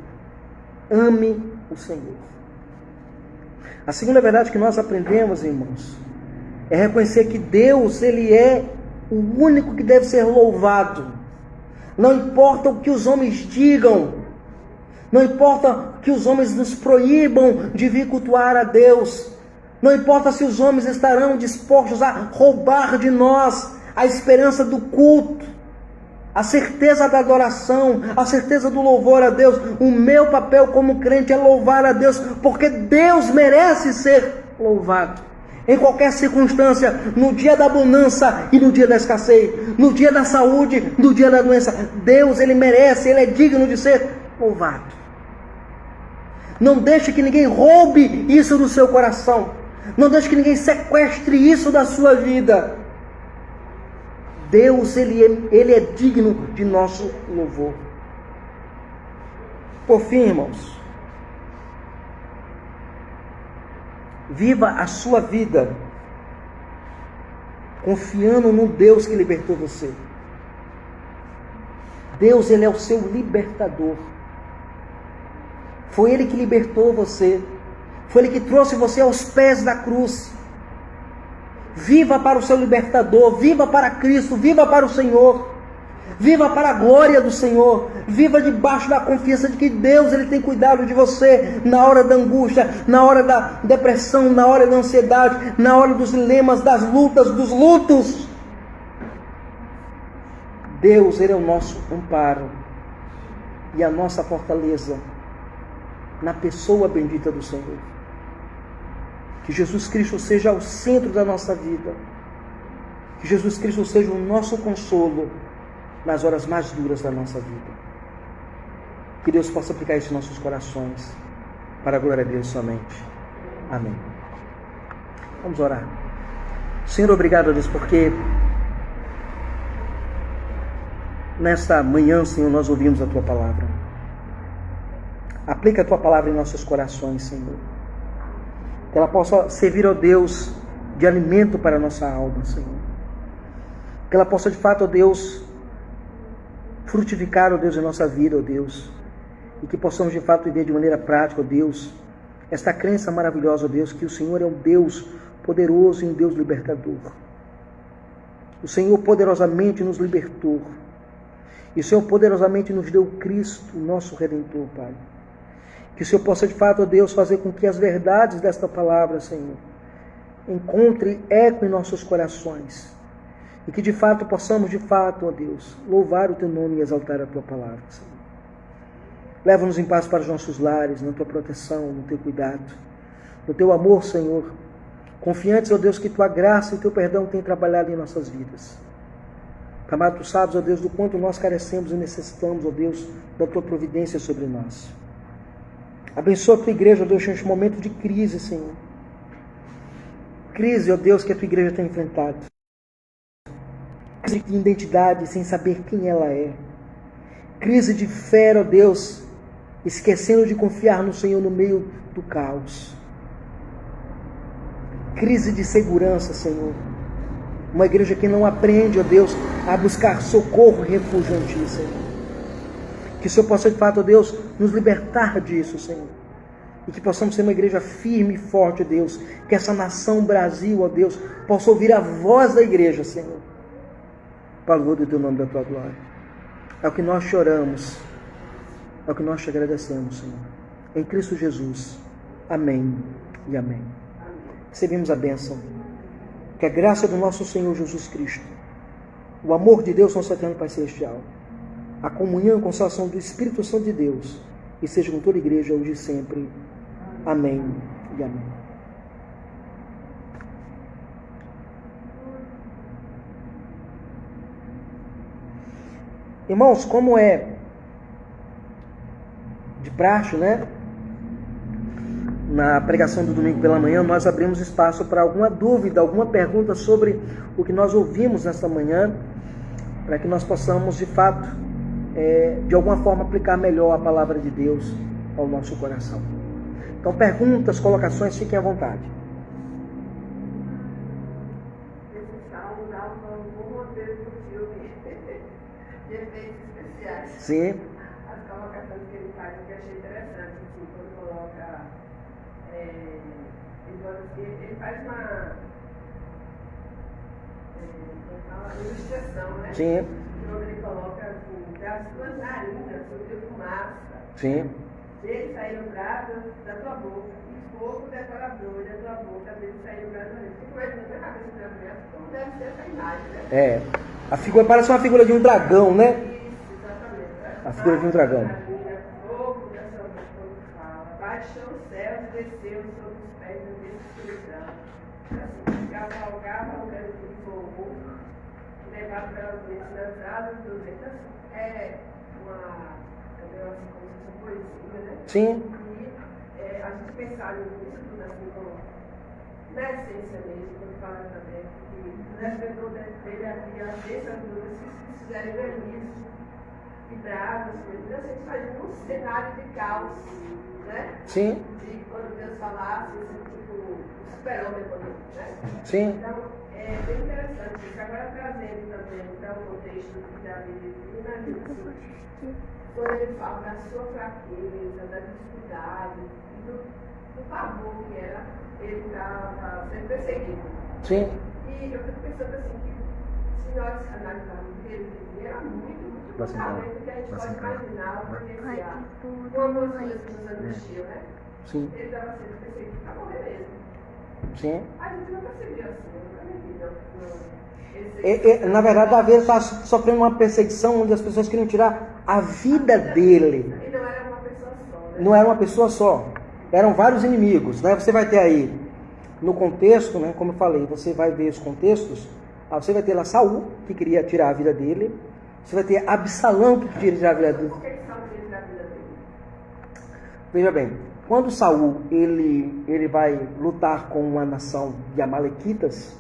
Speaker 1: Ame o Senhor. A segunda verdade que nós aprendemos, irmãos, é reconhecer que Deus, ele é o único que deve ser louvado. Não importa o que os homens digam, não importa que os homens nos proíbam de vir cultuar a Deus, não importa se os homens estarão dispostos a roubar de nós a esperança do culto, a certeza da adoração, a certeza do louvor a Deus. O meu papel como crente é louvar a Deus, porque Deus merece ser louvado. Em qualquer circunstância, no dia da bonança e no dia da escassez, no dia da saúde, no dia da doença, Deus, ele merece, ele é digno de ser louvado. Não deixe que ninguém roube isso do seu coração. Não deixe que ninguém sequestre isso da sua vida. Deus, ele é digno de nosso louvor. Por fim, irmãos, viva a sua vida confiando no Deus que libertou você. Deus, ele é o seu libertador. Foi Ele que libertou você. Foi Ele que trouxe você aos pés da cruz. Viva para o seu libertador. Viva para Cristo. Viva para o Senhor. Viva para a glória do Senhor. Viva debaixo da confiança de que Deus, ele tem cuidado de você na hora da angústia, na hora da depressão, na hora da ansiedade, na hora dos dilemas, das lutas, dos lutos. Deus, ele é o nosso amparo e a nossa fortaleza na pessoa bendita do Senhor. Que Jesus Cristo seja o centro da nossa vida. Que Jesus Cristo seja o nosso consolo nas horas mais duras da nossa vida. Que Deus possa aplicar isso em nossos corações, para a glória de Deus somente. Amém. Vamos orar. Senhor, obrigado a Deus, porque nesta manhã, Senhor, nós ouvimos a Tua palavra. Aplica a Tua palavra em nossos corações, Senhor. Que ela possa servir, ó Deus, de alimento para a nossa alma, Senhor. Que ela possa, de fato, ó Deus, frutificar, ó Deus, em nossa vida, ó Deus. E que possamos, de fato, viver de maneira prática, ó Deus, esta crença maravilhosa, ó Deus, que o Senhor é um Deus poderoso e um Deus libertador. O Senhor poderosamente nos libertou. E o Senhor poderosamente nos deu Cristo, nosso Redentor, Pai. Que o Senhor possa, de fato, ó Deus, fazer com que as verdades desta palavra, Senhor, encontre eco em nossos corações. E que, de fato, possamos, de fato, ó Deus, louvar o Teu nome e exaltar a Tua palavra, Senhor. Leva-nos em paz para os nossos lares, na Tua proteção, no Teu cuidado, no Teu amor, Senhor. Confiantes, ó Deus, que Tua graça e Teu perdão têm trabalhado em nossas vidas. Amado, Tu sabes, ó Deus, do quanto nós carecemos e necessitamos, ó Deus, da Tua providência sobre nós. Abençoa a Tua igreja, ó Deus, neste momento de crise, Senhor. Crise, ó Deus, que a Tua igreja tem enfrentado. Crise de identidade, sem saber quem ela é. Crise de fé, ó Deus, esquecendo de confiar no Senhor no meio do caos. Crise de segurança, Senhor. Uma igreja que não aprende, ó Deus, a buscar socorro e refúgio em Ti, Senhor. Que o Senhor possa, de fato, ó Deus, nos libertar disso, Senhor. E que possamos ser uma igreja firme e forte, ó Deus. Que essa nação Brasil, ó Deus, possa ouvir a voz da igreja, Senhor. Para o louvor do Teu nome, da Tua glória. É o que nós choramos. É o que nós te agradecemos, Senhor. Em Cristo Jesus. Amém e amém. Recebemos a bênção. Que a graça do nosso Senhor Jesus Cristo, o amor de Deus, nosso eterno Pai Celestial, a comunhão e consolação do Espírito Santo de Deus, e seja com toda a igreja, hoje e sempre. Amém e amém. Irmãos, como é de praxe, né? Na pregação do domingo pela manhã, nós abrimos espaço para alguma dúvida, alguma pergunta sobre o que nós ouvimos nesta manhã, para que nós possamos, de fato, de alguma forma, aplicar melhor a palavra de Deus ao nosso coração. Então, perguntas, colocações, fiquem à vontade.
Speaker 2: Esse salmo dá alguma vez no filme de efeitos especiais.
Speaker 1: Sim.
Speaker 2: As colocações que ele faz, eu achei interessante, assim, quando coloca. Ele faz uma ilustração, né?
Speaker 1: Sim.
Speaker 2: Quando ele coloca assim, das tuas narinas, sobre fumaça.
Speaker 1: Sim.
Speaker 2: Dele saíram brasas da tua boca, e fogo devorador da tua boca, dele saíram brasas da tua boca. Fico imaginando na cabeça da mulher como deve ser essa imagem, né?
Speaker 1: A figura parece uma figura de um dragão, né?
Speaker 2: Isso, exatamente.
Speaker 1: A figura de um dragão.
Speaker 2: Fogo da sua boca, quando fala. Baixou os céus e desceu sobre os pés da escuridão. Assim, cavalgava o grande fogo, levado pelas vezes nas asas dos ventos. É uma poesia, né?
Speaker 1: Sim.
Speaker 2: E a gente pensar nisso, assim, como na essência mesmo, quando fala também, que no esplendor dele havia as bênçãos luzes que se fizerem verniz e bravas, coisas assim, fazendo um cenário de caos, né?
Speaker 1: Sim.
Speaker 2: De quando Deus falasse, assim, tipo, o super-homem, né?
Speaker 1: Sim.
Speaker 2: Então, é bem interessante isso. Agora, trazendo também para o contexto que Davi vivia, quando ele fala da sua fraqueza, da dificuldade, do pavor que era ele estava sendo perseguido.
Speaker 1: Sim.
Speaker 2: E eu fico pensando assim, que se nós analisarmos o que ele vivia, era muito além do que a gente pode imaginar ou vivenciar. Uma das coisas que nos angustiam, né?
Speaker 1: Sim.
Speaker 2: Ele estava sendo perseguido para morrer mesmo.
Speaker 1: Sim.
Speaker 2: A gente não percebia assim, nunca me vi, não.
Speaker 1: Na verdade, Davi está sofrendo uma perseguição onde as pessoas queriam tirar a vida dele.
Speaker 2: E não era uma pessoa só, né?
Speaker 1: Não era uma pessoa só. Eram vários inimigos, né? Você vai ter aí, no contexto, né? Como eu falei, você vai ver os contextos. Você vai ter lá Saul, que queria tirar a vida dele. Você vai ter Absalão, que queria tirar a vida dele.
Speaker 2: Por que Saul queria tirar a vida dele?
Speaker 1: Veja bem, quando Saul ele vai lutar com uma nação de amalequitas,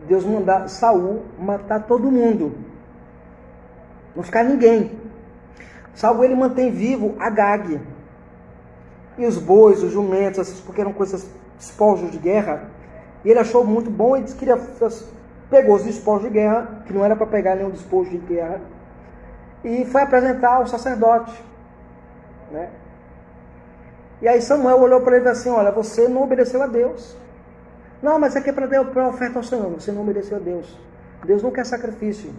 Speaker 1: Deus manda Saul matar todo mundo, não ficar ninguém. Saul ele mantém vivo Agag e os bois, os jumentos, porque eram coisas despojos de guerra. E ele achou muito bom e disse que pegou os despojos de guerra, que não era para pegar nenhum despojo de guerra, e foi apresentar ao sacerdote, né? E aí Samuel olhou para ele e disse assim: olha, você não obedeceu a Deus. Não, mas aqui é para dar oferta ao Senhor. Você não obedeceu a Deus. Deus não quer sacrifício.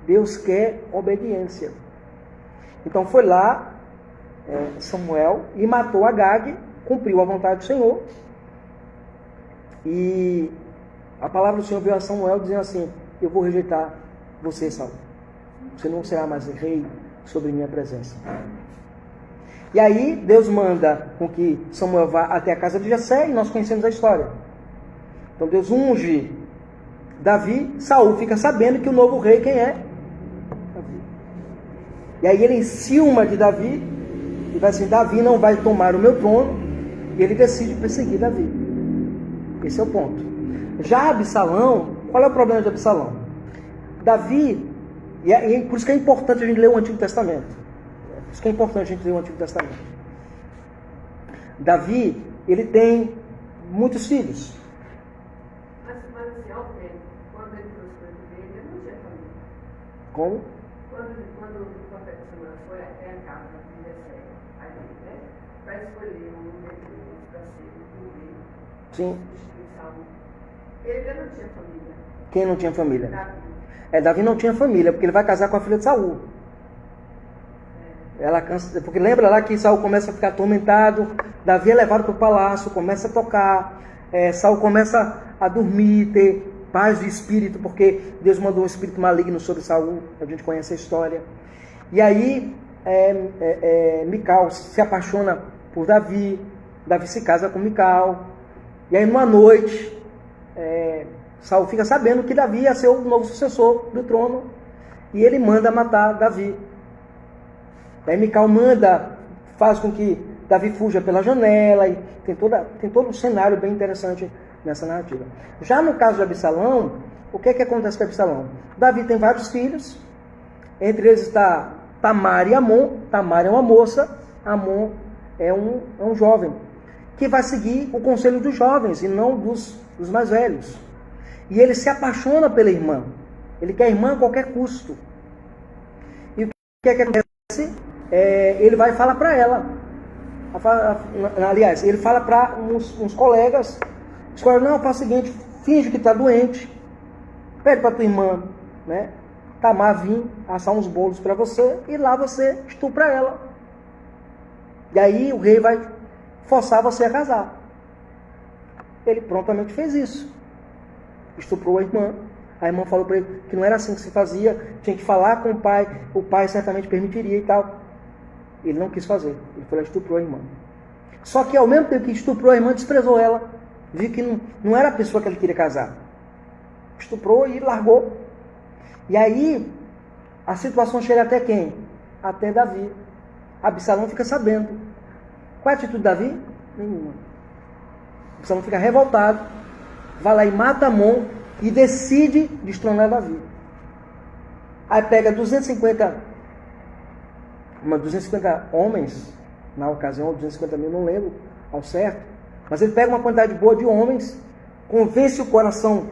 Speaker 1: Deus quer obediência. Então foi lá Samuel e matou Agag, cumpriu a vontade do Senhor. E a palavra do Senhor veio a Samuel dizendo assim: eu vou rejeitar você, Saul. Você não será mais rei sobre minha presença. E aí Deus manda com que Samuel vá até a casa de Jessé, e nós conhecemos a história. Então Deus unge Davi, Saul fica sabendo que o novo rei quem é? Davi. E aí ele enciuma de Davi e vai assim: Davi não vai tomar o meu trono, e ele decide perseguir Davi. Esse é o ponto. Já Absalão, qual é o problema de Absalão? Davi, e por isso que é importante a gente ler o Antigo Testamento. Por isso que é importante a gente ler o Antigo Testamento. Davi, ele tem muitos filhos.
Speaker 2: Mas assim, ao tempo, quando ele trouxe para viver, ele não tinha família.
Speaker 1: Como?
Speaker 2: Quando o profeta Samuel foi até a casa de Jessé, né, para escolher um menino para ser o rei,
Speaker 1: Sim.
Speaker 2: ele não tinha família.
Speaker 1: Quem não tinha família?
Speaker 2: Davi.
Speaker 1: Davi não tinha família, porque ele vai casar com a filha de Saul. Ela cansa, porque lembra lá que Saul começa a ficar atormentado, Davi é levado para o palácio, começa a tocar, Saul começa a dormir, ter paz de espírito, porque Deus mandou um espírito maligno sobre Saul, a gente conhece a história. E aí Mical se apaixona por Davi, Davi se casa com Mical, e aí numa noite Saul fica sabendo que Davi ia ser o novo sucessor do trono, e ele manda matar Davi. Aí Mical faz com que Davi fuja pela janela, e tem todo um cenário bem interessante nessa narrativa. Já no caso de Absalão, o que acontece com Absalão? Davi tem vários filhos, entre eles está Tamar e Amon. Tamar é uma moça, Amon é um jovem, que vai seguir o conselho dos jovens e não dos mais velhos. E ele se apaixona pela irmã, ele quer a irmã a qualquer custo. E o que acontece? Ele vai falar para ela. Aliás, ele fala para uns colegas. Os colegas: não, faz o seguinte, finge que está doente, pede para tua irmã, né, Tamar vir assar uns bolos para você, e lá você estupra ela. E aí o rei vai forçar você a casar. Ele prontamente fez isso. Estuprou a irmã. A irmã falou para ele que não era assim que se fazia, tinha que falar com o pai certamente permitiria e tal. Ele não quis fazer, ele foi lá e estuprou a irmã. Só que ao mesmo tempo que estuprou a irmã, desprezou ela, viu que não era a pessoa que ele queria casar. Estuprou e largou. E aí a situação chega até quem? Até Davi. Absalão fica sabendo. Qual é a atitude de Davi? Nenhuma. Absalão fica revoltado, vai lá e mata Amon e decide destronar Davi. Aí pega 250 homens, na ocasião, 250 mil, não lembro ao certo, mas ele pega uma quantidade boa de homens, convence o coração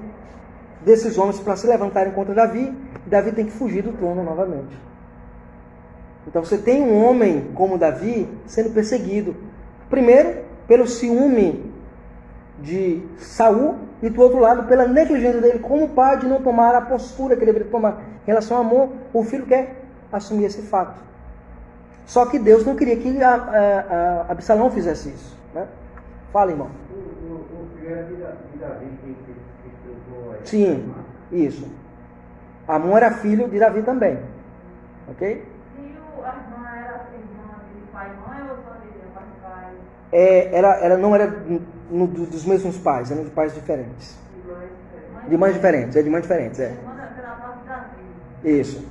Speaker 1: desses homens para se levantarem contra Davi, e Davi tem que fugir do trono novamente. Então você tem um homem como Davi sendo perseguido, primeiro pelo ciúme de Saul, e do outro lado pela negligência dele como pai de não tomar a postura que ele deveria tomar em relação a Amon. O filho quer assumir esse fato. Só que Deus não queria que Absalão fizesse isso, né? Fala, irmão.
Speaker 3: O filho era de Davi que estuprou a...
Speaker 1: Sim, isso. Amon era filho de Davi também. Ok?
Speaker 4: E a irmã era irmã de pai e mãe ou só de pai?
Speaker 1: Ela não era dos mesmos pais, eram de pais diferentes. De mães diferentes, de mães diferentes,
Speaker 4: Irmã pela parte de Davi.
Speaker 1: Isso.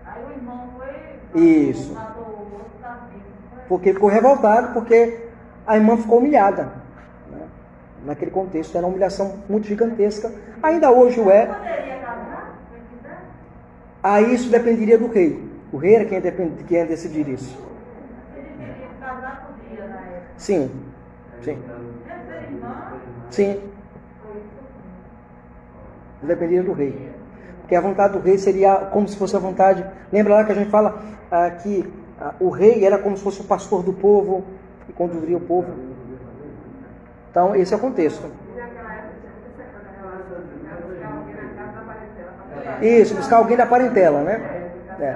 Speaker 4: Aí o irmão foi...
Speaker 1: Isso.
Speaker 4: Matou o outro Davi.
Speaker 1: Porque ficou revoltado, porque a irmã ficou humilhada, né? Naquele contexto, era uma humilhação muito gigantesca. Ainda hoje o é.
Speaker 4: Poderia casar? Se quiser?
Speaker 1: Aí isso dependeria do rei. O rei era quem ia decidir isso.
Speaker 4: Ele queria casar, podia na época.
Speaker 1: Sim. Sim.
Speaker 4: Deve ser irmã.
Speaker 1: Sim. Dependeria do rei. Porque a vontade do rei seria como se fosse a vontade... Lembra lá que a gente fala que o rei era como se fosse o pastor do povo e conduziria o povo. Então, esse é o contexto.
Speaker 2: E naquela época tinha muita essa relação, né? Porque alguém na casa da parentela para
Speaker 1: Isso, buscar alguém da parentela, né? É.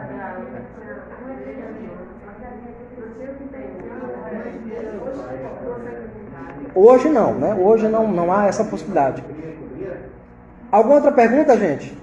Speaker 1: Hoje não, né? Hoje não há essa possibilidade. Alguma outra pergunta, gente?